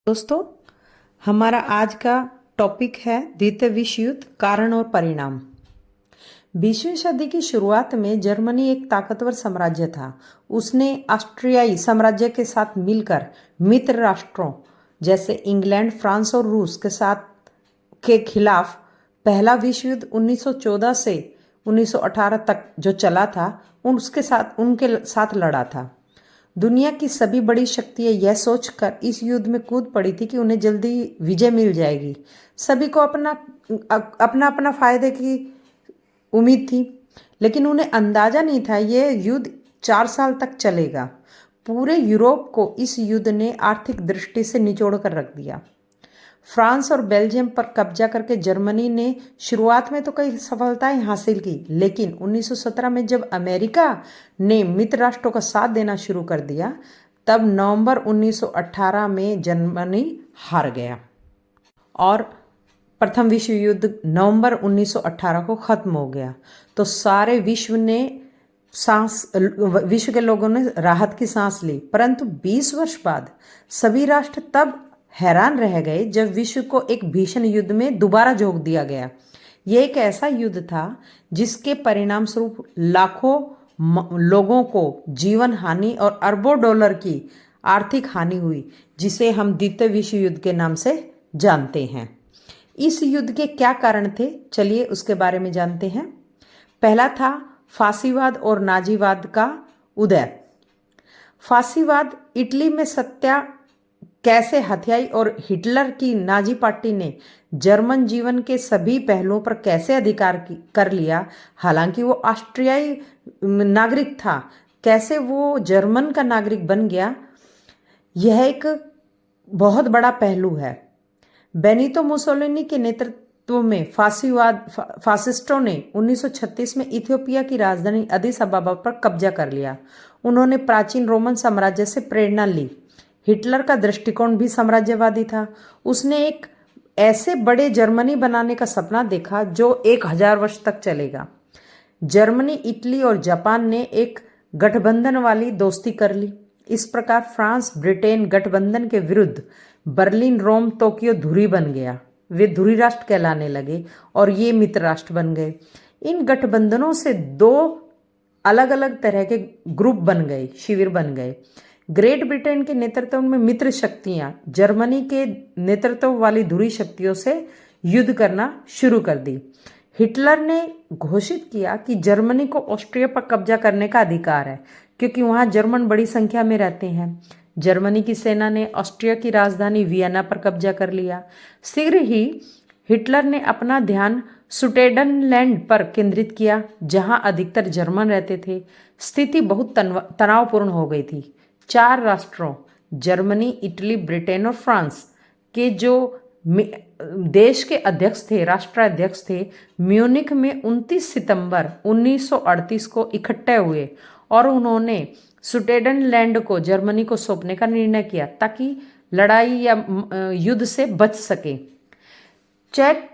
दोस्तों, हमारा आज का टॉपिक है द्वितीय विश्व युद्ध, कारण और परिणाम। 20वीं सदी की शुरुआत में जर्मनी एक ताकतवर साम्राज्य था। उसने ऑस्ट्रियाई साम्राज्य के साथ मिलकर मित्र राष्ट्रों जैसे इंग्लैंड, फ्रांस और रूस के खिलाफ पहला विश्व युद्ध 1914 से 1918 तक जो चला था उनके साथ लड़ा था। दुनिया की सभी बड़ी शक्तियां यह सोचकर इस युद्ध में कूद पड़ी थी कि उन्हें जल्दी विजय मिल जाएगी। सभी को अपना अपना अपना फायदे की उम्मीद थी, लेकिन उन्हें अंदाजा नहीं था यह युद्ध 4 साल तक चलेगा। पूरे यूरोप को इस युद्ध ने आर्थिक दृष्टि से निचोड़ कर रख दिया। फ्रांस और बेल्जियम पर कब्जा करके जर्मनी ने शुरुआत में तो कई सफलताएं हासिल की, लेकिन 1917 में जब अमेरिका ने मित्र राष्ट्रों का साथ देना शुरू कर दिया, तब नवंबर 1918 में जर्मनी हार गया और प्रथम विश्व युद्ध नवंबर 1918 को खत्म हो गया। तो सारे विश्व के लोगों ने राहत की सांस ली। परंतु 20 वर्ष बाद सभी राष्ट्र तब हैरान रह गए जब विश्व को एक भीषण युद्ध में दोबारा झोंक दिया गया। यह एक ऐसा युद्ध था जिसके परिणाम स्वरूप लाखों लोगों को जीवन हानि और अरबों डॉलर की आर्थिक हानि हुई, जिसे हम द्वितीय विश्व युद्ध के नाम से जानते हैं। इस युद्ध के क्या कारण थे, चलिए उसके बारे में जानते हैं। पहला था फासीवाद और नाजीवाद का उदय। फासीवाद इटली में सत्ता कैसे हथियाई और हिटलर की नाजी पार्टी ने जर्मन जीवन के सभी पहलुओं पर कैसे अधिकार कर लिया। हालांकि वो ऑस्ट्रियाई नागरिक था, कैसे वो जर्मन का नागरिक बन गया, यह एक बहुत बड़ा पहलू है। बेनितो मुसोलिनी के नेतृत्व में फासिस्टों ने 1936 में इथियोपिया की राजधानी अदिस अबाबा पर कब्जा कर लिया। उन्होंने प्राचीन रोमन साम्राज्य से प्रेरणा ली। हिटलर का दृष्टिकोण भी साम्राज्यवादी था। उसने एक ऐसे बड़े जर्मनी बनाने का सपना देखा जो 1000 वर्ष तक चलेगा। जर्मनी, इटली और जापान ने एक गठबंधन वाली दोस्ती कर ली। इस प्रकार फ्रांस ब्रिटेन गठबंधन के विरुद्ध बर्लिन, रोम, टोक्यो धुरी बन गया। वे धुरी राष्ट्र कहलाने लगे और ये मित्र राष्ट्र बन गए। इन गठबंधनों से 2 अलग अलग तरह के ग्रुप बन गए, शिविर बन गए। ग्रेट ब्रिटेन के नेतृत्व में मित्र शक्तियां जर्मनी के नेतृत्व वाली धुरी शक्तियों से युद्ध करना शुरू कर दी। हिटलर ने घोषित किया कि जर्मनी को ऑस्ट्रिया पर कब्जा करने का अधिकार है, क्योंकि वहां जर्मन बड़ी संख्या में रहते हैं। जर्मनी की सेना ने ऑस्ट्रिया की राजधानी वियना पर कब्जा कर लिया। शीघ्र ही हिटलर ने अपना ध्यान सुडेटनलैंड पर केंद्रित किया, जहां अधिकतर जर्मन रहते थे। स्थिति बहुत तनावपूर्ण हो गई थी। 4 राष्ट्रों जर्मनी, इटली, ब्रिटेन और फ्रांस के जो देश के अध्यक्ष थे, राष्ट्राध्यक्ष थे, म्यूनिख में 29 सितंबर 1938 को इकट्ठे हुए और उन्होंने सुडेटनलैंड को जर्मनी को सौंपने का निर्णय किया ताकि लड़ाई या युद्ध से बच सके। चेक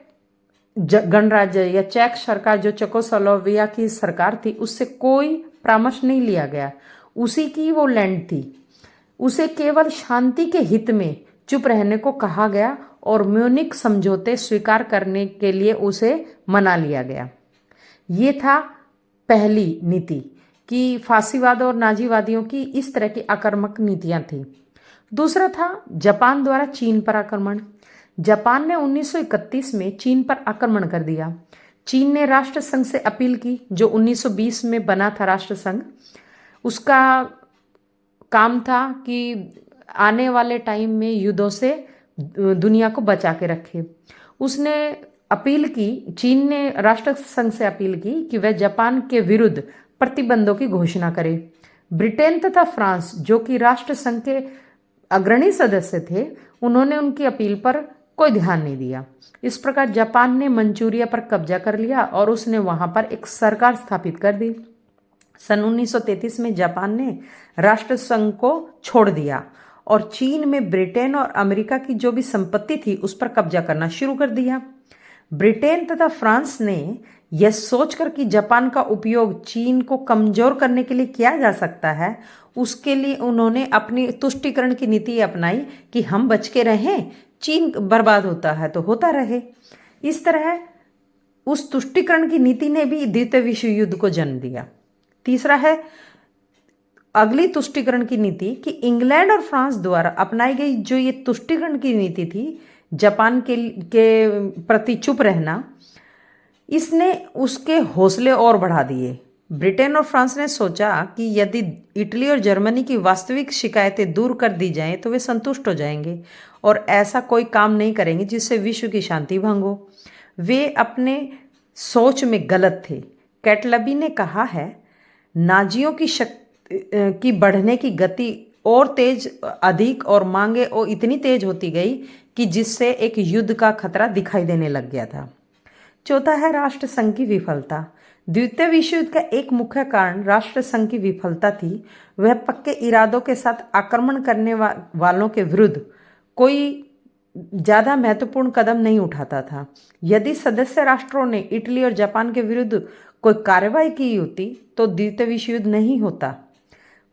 गणराज्य या चेक सरकार, जो चेकोस्लोवाकिया की सरकार थी, उससे कोई परामर्श नहीं लिया गया। उसी की वो लैंड थी। उसे केवल शांति के हित में चुप रहने को कहा गया और म्यूनिख समझौते स्वीकार करने के लिए उसे मना लिया गया। ये था पहली नीति कि फासीवाद और नाजीवादियों की इस तरह की आक्रामक नीतियां थी। दूसरा था जापान द्वारा चीन पर आक्रमण। जापान ने 1931 में चीन पर आक्रमण कर दिया। चीन ने राष्ट्र संघ से अपील की, जो 1920 में बना था राष्ट्र संघ। उसका काम था कि आने वाले टाइम में युद्धों से दुनिया को बचा के रखे। उसने अपील की, चीन ने राष्ट्र संघ से अपील की कि वह जापान के विरुद्ध प्रतिबंधों की घोषणा करे। ब्रिटेन तथा फ्रांस, जो कि राष्ट्र संघ के अग्रणी सदस्य थे, उन्होंने उनकी अपील पर कोई ध्यान नहीं दिया। इस प्रकार जापान ने मंचूरिया पर कब्जा कर लिया और उसने वहां पर एक सरकार स्थापित कर दी। सन 1933 में जापान ने राष्ट्र संघ को छोड़ दिया और चीन में ब्रिटेन और अमेरिका की जो भी संपत्ति थी उस पर कब्जा करना शुरू कर दिया। ब्रिटेन तथा फ्रांस ने यह सोचकर कि जापान का उपयोग चीन को कमजोर करने के लिए किया जा सकता है, उसके लिए उन्होंने अपनी तुष्टीकरण की नीति अपनाई कि हम बच के रहें, चीन बर्बाद होता है तो होता रहे। इस तरह उस तुष्टीकरण की नीति ने भी द्वितीय विश्व युद्ध को जन्म दिया। तीसरा है अगली तुष्टीकरण की नीति कि इंग्लैंड और फ्रांस द्वारा अपनाई गई जो ये तुष्टीकरण की नीति थी, जापान के प्रति चुप रहना, इसने उसके हौसले और बढ़ा दिए। ब्रिटेन और फ्रांस ने सोचा कि यदि इटली और जर्मनी की वास्तविक शिकायतें दूर कर दी जाएं तो वे संतुष्ट हो जाएंगे और ऐसा कोई काम नहीं करेंगे जिससे विश्व की शांति भंग हो। वे अपने सोच में गलत थे। कैटलबी ने कहा है, नाजियों की बढ़ने की गति और तेज अधिक और मांगे और इतनी तेज होती गई कि जिससे एक युद्ध का खतरा दिखाई देने लग गया था। चौथा है राष्ट्रसंघ की विफलता। द्वितीय विश्व युद्ध का एक मुख्य कारण राष्ट्रसंघ की विफलता थी। वह पक्के इरादों के साथ आक्रमण करने वालों के विरुद्ध कोई ज़्यादा महत्वपूर्ण कदम नहीं उठाता था। यदि सदस्य राष्ट्रों ने इटली और जापान के विरुद्ध कोई कार्रवाई की होती तो द्वितीय विश्व युद्ध नहीं होता।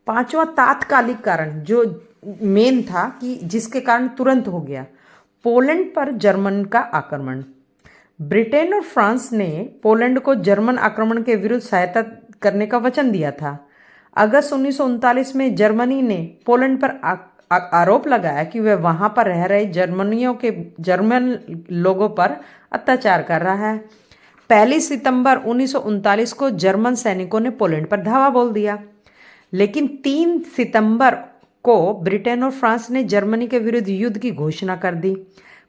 पांचवा तात्कालिक कारण जो मेन था कि जिसके कारण तुरंत हो गया, पोलैंड पर जर्मन का आक्रमण। ब्रिटेन और फ्रांस ने पोलैंड को जर्मन आक्रमण के विरुद्ध सहायता करने का वचन दिया था। अगस्त 1939 में जर्मनी ने पोलैंड पर आरोप लगाया कि वह वहां पर रह रहे जर्मन लोगों पर अत्याचार कर रहा है। 1 सितंबर 1939 को जर्मन सैनिकों ने पोलैंड पर धावा बोल दिया, लेकिन 3 सितंबर को ब्रिटेन और फ्रांस ने जर्मनी के विरुद्ध युद्ध की घोषणा कर दी।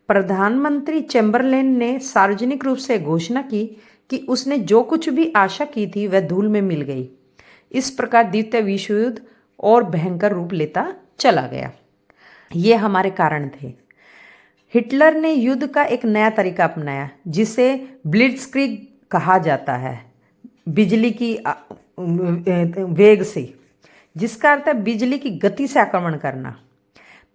प्रधानमंत्री चैम्बरलेन ने सार्वजनिक रूप से घोषणा की कि उसने जो कुछ भी आशा की थी वह धूल में मिल गई। इस प्रकार द्वितीय विश्व युद्ध और भयंकर रूप लेता चला गया। ये हमारे कारण थे। हिटलर ने युद्ध का एक नया तरीका अपनाया जिसे ब्लिट्जक्रीग कहा जाता है, बिजली की वेग से, जिसका अर्थ है बिजली की गति से आक्रमण करना।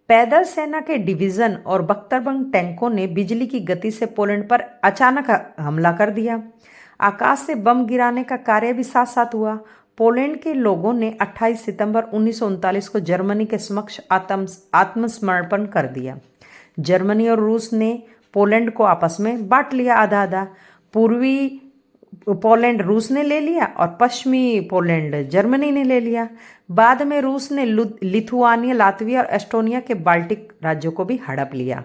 पैदल सेना के डिवीजन और बख्तरबंद टैंकों ने बिजली की गति से पोलैंड पर अचानक हमला कर दिया। आकाश से बम गिराने का कार्य भी साथ साथ हुआ। पोलैंड के लोगों ने 28 सितंबर 1939 को जर्मनी के समक्ष आत्मसमर्पण कर दिया। जर्मनी और रूस ने पोलैंड को आपस में बांट लिया आधा आधा। पूर्वी पोलैंड रूस ने ले लिया और पश्चिमी पोलैंड जर्मनी ने ले लिया। बाद में रूस ने लिथुआनिया, लातविया और एस्टोनिया के बाल्टिक राज्यों को भी हड़प लिया,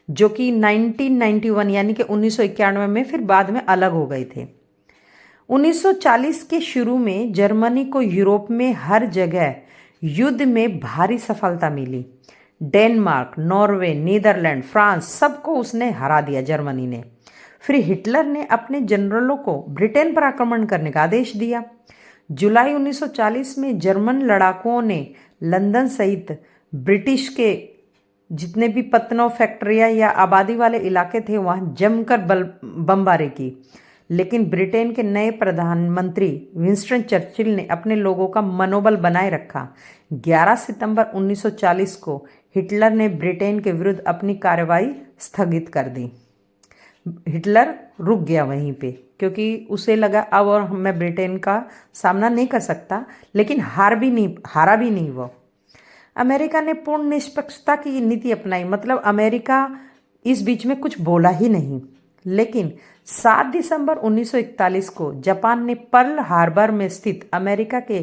जो कि 1991 यानी कि 1991 में फिर बाद में अलग हो गए थे। 1940 के शुरू में जर्मनी को यूरोप में हर जगह युद्ध में भारी सफलता मिली। डेनमार्क, नॉर्वे, नीदरलैंड, फ्रांस सबको उसने हरा दिया जर्मनी ने। फिर हिटलर ने अपने जनरलों को ब्रिटेन पर आक्रमण करने का आदेश दिया। जुलाई 1940 में जर्मन लड़ाकुओं ने लंदन सहित ब्रिटिश के जितने भी पत्तनों, फैक्ट्रियां या आबादी वाले इलाके थे वहां जमकर बमबारी की, लेकिन ब्रिटेन के नए प्रधानमंत्री विंस्टन चर्चिल ने अपने लोगों का मनोबल बनाए रखा। 11 सितंबर 1940 को हिटलर ने ब्रिटेन के विरुद्ध अपनी कार्रवाई स्थगित कर दी। हिटलर रुक गया वहीं पे, क्योंकि उसे लगा अब और मैं ब्रिटेन का सामना नहीं कर सकता, लेकिन हारा भी नहीं वो। अमेरिका ने पूर्ण निष्पक्षता की नीति अपनाई, मतलब अमेरिका इस बीच में कुछ बोला ही नहीं। लेकिन 7 दिसंबर 1941 को जापान ने पर्ल हार्बर में स्थित अमेरिका के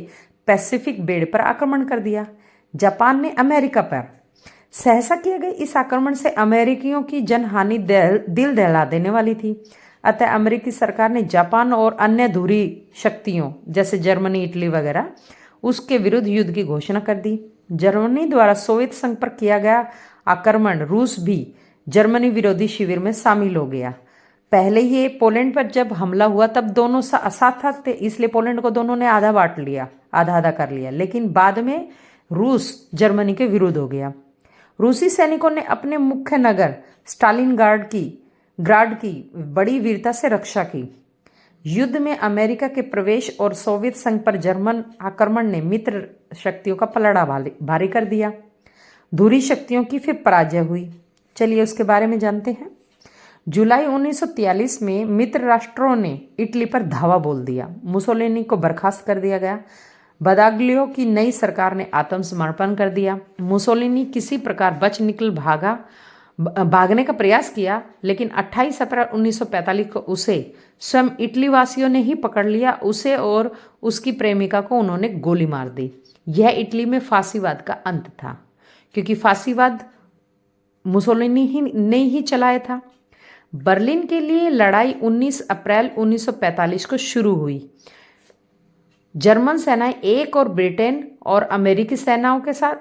पैसिफिक बेड़ पर आक्रमण कर दिया। जापान ने अमेरिका पर सहसा किए गए इस आक्रमण से अमेरिकियों की जनहानि दिल दहला देने वाली थी। अतः अमेरिकी सरकार ने जापान और अन्य धुरी शक्तियों जैसे जर्मनी, इटली वगैरह उसके विरुद्ध युद्ध की घोषणा कर दी। जर्मनी द्वारा सोवियत संघ पर किया गया आक्रमण, रूस भी जर्मनी विरोधी शिविर में शामिल हो गया। पहले ये पोलैंड पर जब हमला हुआ तब दोनों साथ साथ थे, इसलिए पोलैंड को दोनों ने आधा बांट लिया, आधा आधा कर लिया। लेकिन बाद में रूस जर्मनी के विरुद्ध हो गया। रूसी सैनिकों ने अपने मुख्य नगर स्टालिनग्राड की बड़ी वीरता से रक्षा की। युद्ध में अमेरिका के प्रवेश और सोवियत संघ पर जर्मन आक्रमण ने मित्र शक्तियों का पलड़ा भारी कर दिया। धुरी शक्तियों की फिर पराजय हुई। चलिए उसके बारे में जानते हैं। जुलाई 1943 में मित्र राष्ट्रों ने इटली पर धावा बोल दिया। मुसोलिनी को बर्खास्त कर दिया गया। बदाग्लियो की नई सरकार ने आत्मसमर्पण कर दिया। मुसोलिनी किसी प्रकार बच निकल भागने का प्रयास किया, लेकिन 28 अप्रैल 1945 को उसे स्वयं इटली वासियों ने ही पकड़ लिया। उसे और उसकी प्रेमिका को उन्होंने गोली मार दी। यह इटली में फांसीवाद का अंत था, क्योंकि फांसीवाद मुसोलिनी ने ही चलाया था। बर्लिन के लिए लड़ाई 19 अप्रैल 1945 को शुरू हुई। जर्मन सेनाएं एक और ब्रिटेन और अमेरिकी सेनाओं के साथ,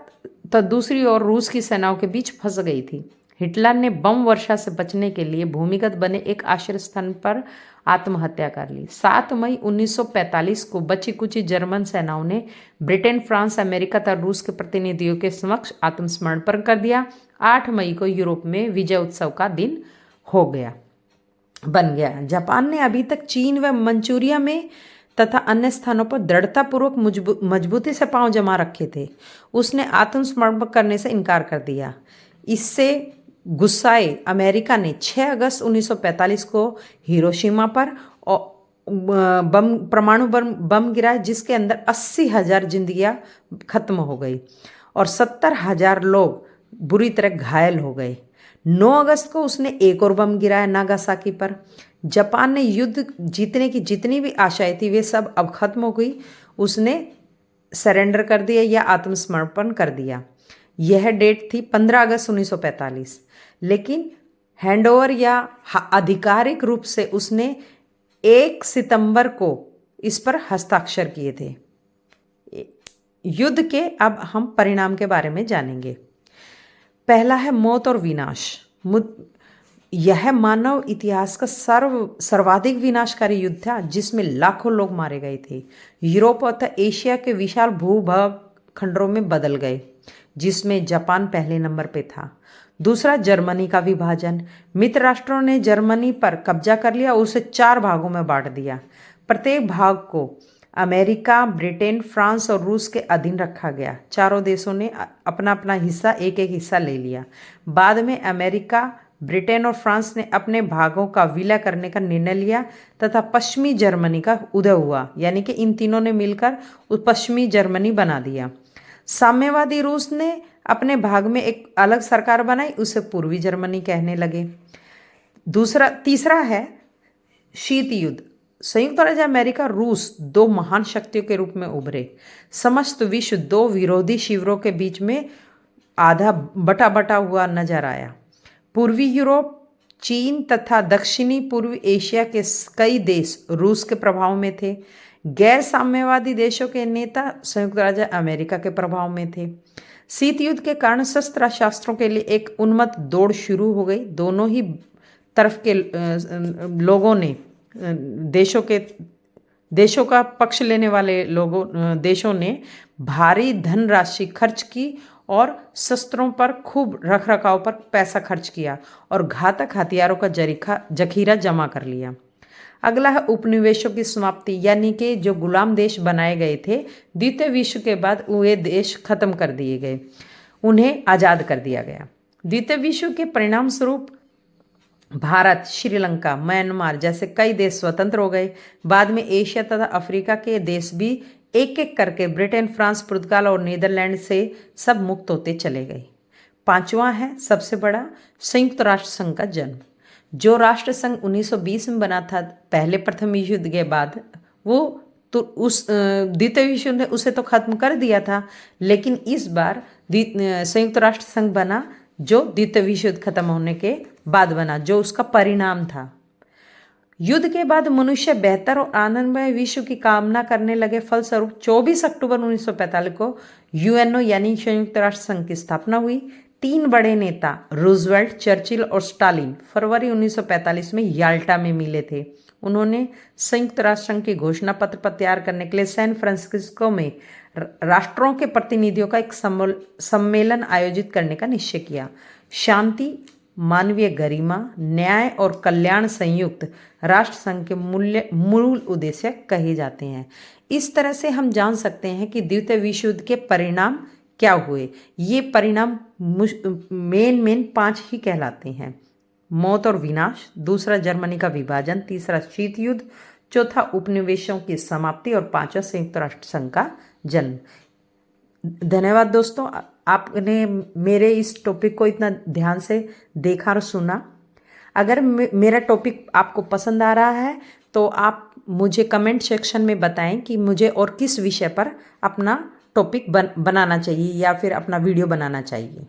तो दूसरी ओर रूस की सेनाओं के बीच फंस गई थी। हिटलर ने बम वर्षा से बचने के लिए भूमिगत बने एक आश्रय स्थान पर आत्महत्या कर ली। 7 मई 1945 को बची कुची जर्मन सेनाओं ने ब्रिटेन, फ्रांस, अमेरिका तथा रूस के प्रतिनिधियों के समक्ष आत्मसमर्पण कर दिया। 8 मई को यूरोप में विजय उत्सव का दिन बन गया। जापान ने अभी तक चीन व मंचूरिया में तथा अन्य स्थानों पर दृढ़तापूर्वक मजबूती से पांव जमा रखे थे। उसने आत्मसमर्पण करने से इनकार कर दिया। इससे गुस्साए अमेरिका ने 6 अगस्त 1945 को हिरोशिमा पर परमाणु बम गिराए, जिसके अंदर 80,000 जिंदगियां खत्म हो गई और 70,000 लोग बुरी तरह घायल हो गए। 9 अगस्त को उसने एक और बम गिराया नागासाकी पर। जापान ने युद्ध जीतने की जितनी भी आशाएं थी वे सब अब खत्म हो गई। उसने सरेंडर कर दिया या आत्मसमर्पण कर दिया। यह डेट थी 15 अगस्त 1945, लेकिन हैंडओवर या आधिकारिक रूप से उसने 1 सितंबर को इस पर हस्ताक्षर किए थे। युद्ध के अब हम परिणाम के बारे में जानेंगे। पहला है मौत और विनाश। यह मानव इतिहास का सर्वाधिक विनाशकारी युद्ध था, जिसमें लाखों लोग मारे गए थे। यूरोप तथा एशिया के विशाल भूभाग खंडों में बदल गए, जिसमें जापान पहले नंबर पे था। दूसरा, जर्मनी का विभाजन। मित्र राष्ट्रों ने जर्मनी पर कब्जा कर लिया, उसे 4 भागों में बांट दिया। प्रत्येक भाग को अमेरिका, ब्रिटेन, फ्रांस और रूस के अधीन रखा गया। चारों देशों ने अपना अपना हिस्सा, एक एक हिस्सा ले लिया। बाद में अमेरिका, ब्रिटेन और फ्रांस ने अपने भागों का विलय करने का निर्णय लिया तथा पश्चिमी जर्मनी का उदय हुआ, यानी कि इन तीनों ने मिलकर पश्चिमी जर्मनी बना दिया। साम्यवादी रूस ने अपने भाग में एक अलग सरकार बनाई, उसे पूर्वी जर्मनी कहने लगे। तीसरा है शीत युद्ध। संयुक्त राज्य अमेरिका, रूस 2 महान शक्तियों के रूप में उभरे। समस्त विश्व 2 विरोधी शिविरों के बीच में आधा बटा हुआ नजर आया। पूर्वी यूरोप, चीन तथा दक्षिणी पूर्व एशिया के कई देश रूस के प्रभाव में थे। गैर साम्यवादी देशों के नेता संयुक्त राज्य अमेरिका के प्रभाव में थे। शीत युद्ध के कारण शस्त्र शास्त्रों के लिए एक उन्मत्त दौड़ शुरू हो गई। दोनों ही तरफ के लोगों ने देशों का पक्ष लेने वाले देशों ने भारी धनराशि खर्च की और शस्त्रों पर खूब रखरखाव पर पैसा खर्च किया और घातक हथियारों का जखीरा जमा कर लिया। अगला है उपनिवेशों की समाप्ति, यानी कि जो गुलाम देश बनाए गए थे द्वितीय विश्व के बाद वे देश खत्म कर दिए गए, उन्हें आज़ाद कर दिया गया। द्वितीय विश्व के परिणाम स्वरूप भारत, श्रीलंका, म्यांमार जैसे कई देश स्वतंत्र हो गए। बाद में एशिया तथा अफ्रीका के देश भी एक एक करके ब्रिटेन, फ्रांस, पुर्तगाल और नीदरलैंड से सब मुक्त होते चले गए। 5वां है सबसे बड़ा, संयुक्त राष्ट्र संघ का जन्म। जो राष्ट्र संघ 1920 में बना था पहले प्रथम विश्व युद्ध के बाद, वो तो उस द्वितीय विश्व युद्ध ने उसे तो खत्म कर दिया था, लेकिन इस बार संयुक्त राष्ट्र संघ बना जो द्वितीय विश्व युद्ध खत्म होने के बाद बना, जो उसका परिणाम था। युद्ध के बाद मनुष्य बेहतर और आनंदमय विश्व की कामना करने लगे। फलस्वरूप 24 अक्टूबर 1945 को यूएनओ यानी संयुक्त राष्ट्र संघ की स्थापना हुई। 3 बड़े नेता रूजवेल्ट, चर्चिल और स्टालिन फरवरी 1945 में याल्टा में मिले थे। उन्होंने संयुक्त राष्ट्र संघ के घोषणा पत्र तैयार करने के लिए सैन फ्रांसिस्को में राष्ट्रों के प्रतिनिधियों का एक सम्मेलन आयोजित करने का निश्चय किया। शांति, मानवीय गरिमा, न्याय और कल्याण संयुक्त राष्ट्र संघ के मूल उद्देश्य कहे जाते हैं। इस तरह से हम जान सकते हैं कि द्वितीय विश्व युद्ध के परिणाम क्या हुए। ये परिणाम मेन 5 ही कहलाते हैं। मौत और विनाश, दूसरा जर्मनी का विभाजन, तीसरा शीत युद्ध, चौथा उपनिवेशों की समाप्ति और पांचवा संयुक्त राष्ट्र संघ का जन्म। धन्यवाद दोस्तों, आपने मेरे इस टॉपिक को इतना ध्यान से देखा और सुना। अगर मेरा टॉपिक आपको पसंद आ रहा है तो आप मुझे कमेंट सेक्शन में बताएं कि मुझे और किस विषय पर अपना टॉपिक बनाना चाहिए या फिर अपना वीडियो बनाना चाहिए।